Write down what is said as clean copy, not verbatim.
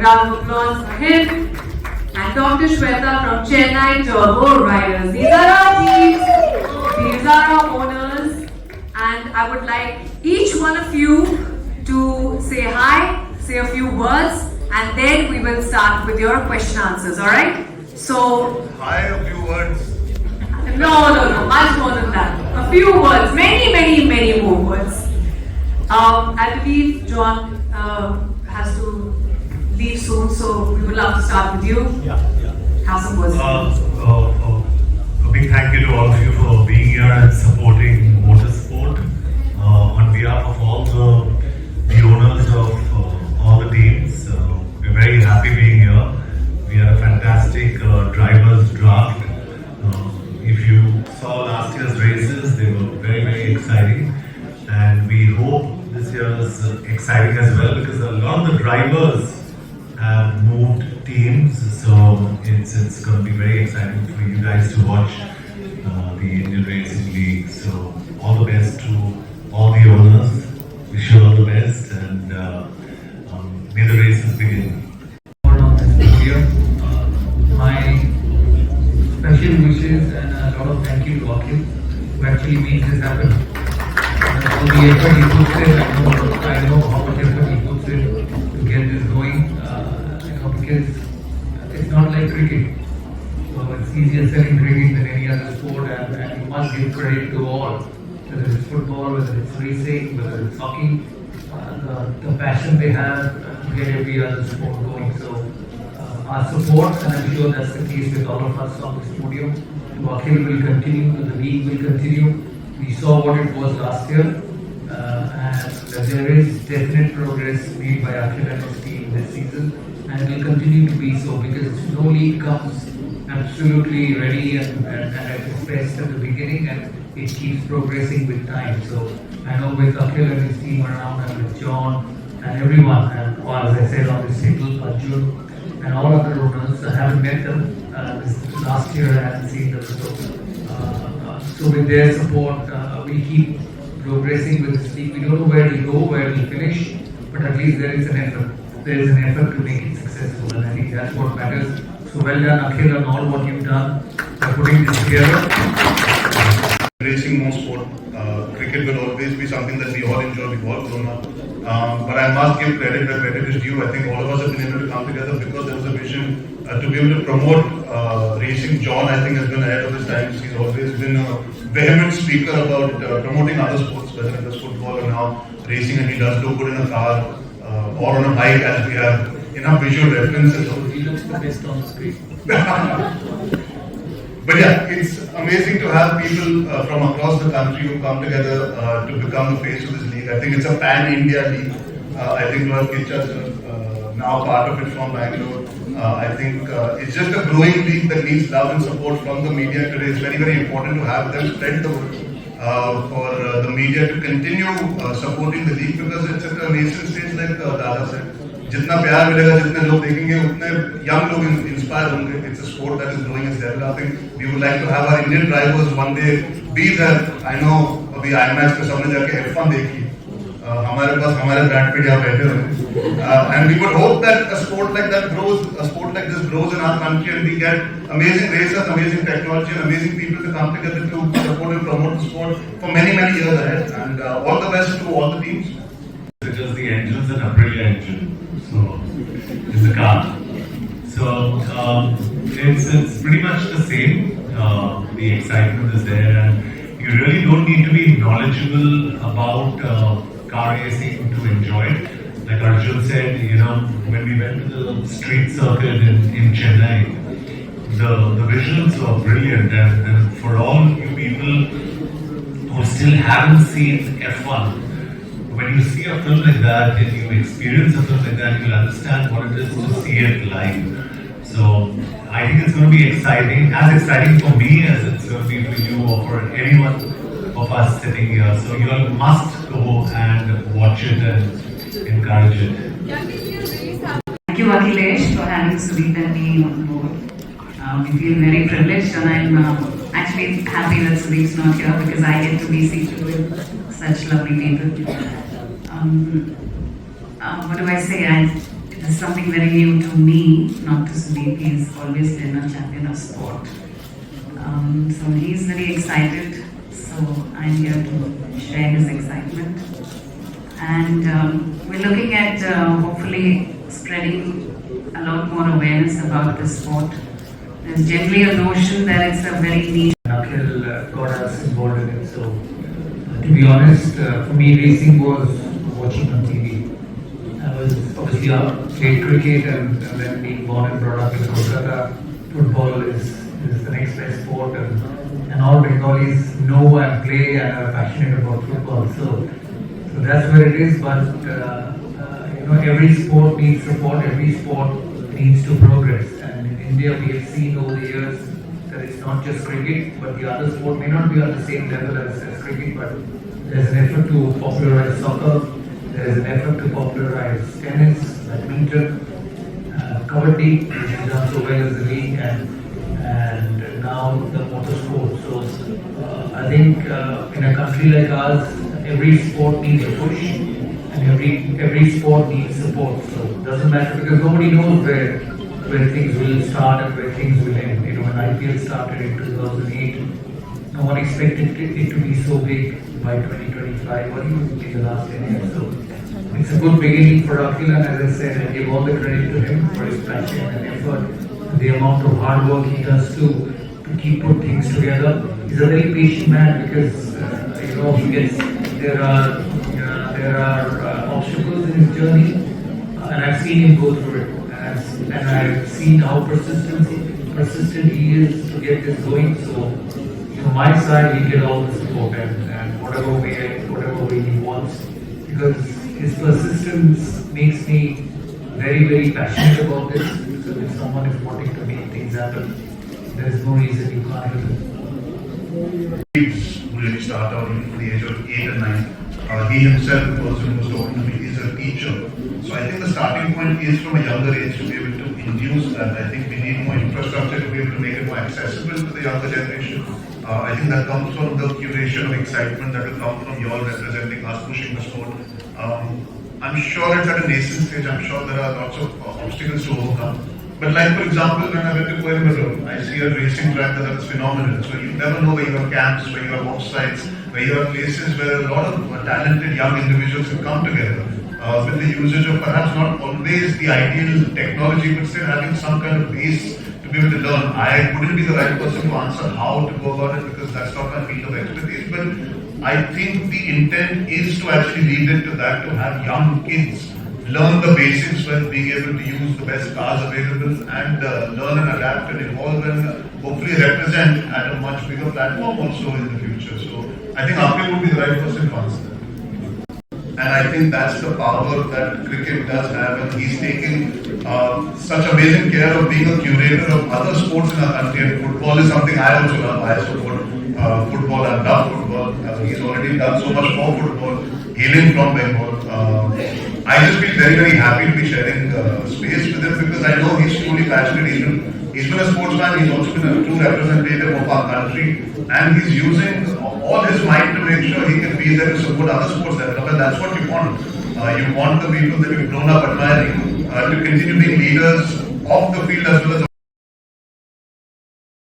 round of applause for him. And Dr. Shweta from Chennai Turbo Riders. These are our teams. These are our owners. And I would like each one of you to say hi, say a few words, and then we will start with your question answers, alright? So... Hi, a few words. No, much more than that. A few words, many more words. I believe John has to leave soon, so we would love to start with you. Yeah. Have some words. A big thank you to all of you for being here and supporting motorsport. On behalf of all the owners of all the teams, we're very happy being here. We had a fantastic drivers draft. If you saw last year's races, they were very exciting, and we hope this year is exciting as well, because a lot of the drivers have moved teams, so it's going to be very exciting for you guys to watch the Indian Racing League. So all the best to all the owners. Wish you all the best, and may the races begin. My special wishes and a lot of thank you to Akhil, who actually made this happen. For the effort he puts in, I know how much effort he puts in to get this going. Because it's not like cricket. So it's easier said in cricket than any other sport, and you must give credit to all, whether it's football, whether it's racing, whether it's hockey, the passion they have to get every other sport going. So our support, and I'm sure that's the case with all of us on this podium, to Akhil will continue, to the league will continue. We saw what it was last year, and there is definite progress made by Akhil and his team this season, and it will continue to be so, because no league comes absolutely ready and at its best at the beginning, and it keeps progressing with time. So I know with Akhil and his team around, and with John and everyone, and as I said on this table, Arjun and all other owners, I haven't met them this last year, I haven't seen them. So with their support, we keep progressing with this league. We don't know where it will go, where it will finish, but at least there is an effort. There is an effort to make it successful, and I think that's what matters. So well done, Akhil, on all what you've done by putting this together. Racing more sport. Cricket will always be something that we all enjoy, we've all grown up. But I must give credit where credit is due. I think all of us have been able to come together because there was a vision to be able to promote racing. John, I think, has been ahead of his times. He's always been a vehement speaker about promoting other sports, whether it is football or now racing, and he does look good in a car or on a bike, as we have enough visual references. He looks the best on the screen. But yeah, it's amazing to have people from across the country who come together to become the face of this league. I think it's a pan-India league. I think Lord Kichas is now part of it from Bangalore. I think it's just a growing league that needs love and support from the media today. It's very important to have them spread the word for the media to continue supporting the league, because it's at a nascent stage, like Dada said. जितना प्यार मिलेगा, जितने लोग देखेंगे, उतने young लोग inspire होंगे. It's a sport that is growing and developing. We would like to have our Indian drivers one day be there. I know अभी IMAX पे सबने जाके F1 देखी. हमारे पास हमारे ब्रांड पे यहाँ बैठे हुए. And we would hope that a sport like that grows, a sport like this grows in our country, and we get amazing racers, amazing technology, and amazing people to come together to support and promote the sport for many years ahead. And all the best to all the teams. Because the engine's an Aprilia engine, so it's a car. So it's pretty much the same. The excitement is there, and you really don't need to be knowledgeable about car racing to enjoy it. Like Arjun said, when we went to the street circuit in Chennai, the visuals were brilliant, and for all you people who still haven't seen F1, when you see a film like that and you experience a film like that, you'll understand what it is to see it live. So I think it's going to be exciting, as exciting for me as it's going to be for you or for anyone of us sitting here. So you all must go and watch it and encourage it. Thank you, Akhilesh, for having Sudeep and me on board. We feel very privileged, and I'm actually happy that Sudeep's not here, because I get to be seated with such lovely people. What do I say? is something very new to me, not to Sudeep. He's always been a champion of sport. So he's very excited. So I'm here to share his excitement. And we're looking at hopefully spreading a lot more awareness about this sport. There's generally a notion that it's a very niche. Akhil got us involved in it. So, to be honest, for me, racing was watching on TV. I was obviously played cricket and then being born and brought up in Kolkata. Football is the next best sport, and all Bengalis know and play and are passionate about football. So that's where it is. But every sport needs support. Every sport needs to progress. And in India, we have seen over the years that it's not just cricket, but the other sport may not be on the same level as cricket, but there's an effort to popularize soccer, there's an effort to popularize tennis, badminton, kabaddi, which is done so well as the league, and now the motorsport. So I think in a country like ours, every sport needs a push, and every sport needs support. So it doesn't matter, because nobody knows where things will start and where things will end. When IPL started in 2008, no one expected it to be so big by 2025 or even in the last 10 years. So it's a good beginning for Akhil, and as I said, I give all the credit to him for his passion and effort, and the amount of hard work he does to keep put things together. He's a very patient man, because there are obstacles in his journey, and I've seen him go through it. And I've seen how persistent he is to get this going. So, from my side, he get all the support and whatever way he wants, because his persistence makes me very, very passionate about this. So, if someone is wanting to make things happen, there is no reason you can't help it. Kids who really start out from the age of 8 and 9. He himself, the person who was talking to me, is a teacher. So I think the starting point is from a younger age to be able to induce that. I think we need more infrastructure to be able to make it more accessible to the younger generation. I think that comes from the curation of excitement that will come from you all representing us, pushing the sport. I'm sure it's at a nascent stage. I'm sure there are lots of obstacles to overcome. But like, for example, when I went to Coimbatore, I see a racing track that is phenomenal. So you never know where you have camps, where you have offsites, where you have places where a lot of talented young individuals can come together with the usage of perhaps not always the ideal technology, but still having some kind of base to be able to learn. I wouldn't be the right person to answer how to go about it, because that's not my field of expertise. But I think the intent is to actually lead it to that, to have young kids learn the basics when being able to use the best cars available, and learn and adapt and evolve and hopefully represent at a much bigger platform also in the future. So I think Akhil would be the right person to answer that. And I think that's the power that cricket does have, and he's taking such amazing care of being a curator of other sports in our country. And football is something I also love. I support football and love football. He's already done so much for football, hailing from Bengal. I just feel very, very happy to be sharing space with him, because I know he's truly passionate. He's been a sportsman, he's also been a true representative of our country, and he's using all his might to make sure he can be there to support other sports development. That's what you want. You want the people that you've grown up admiring to continue being leaders of the field as well as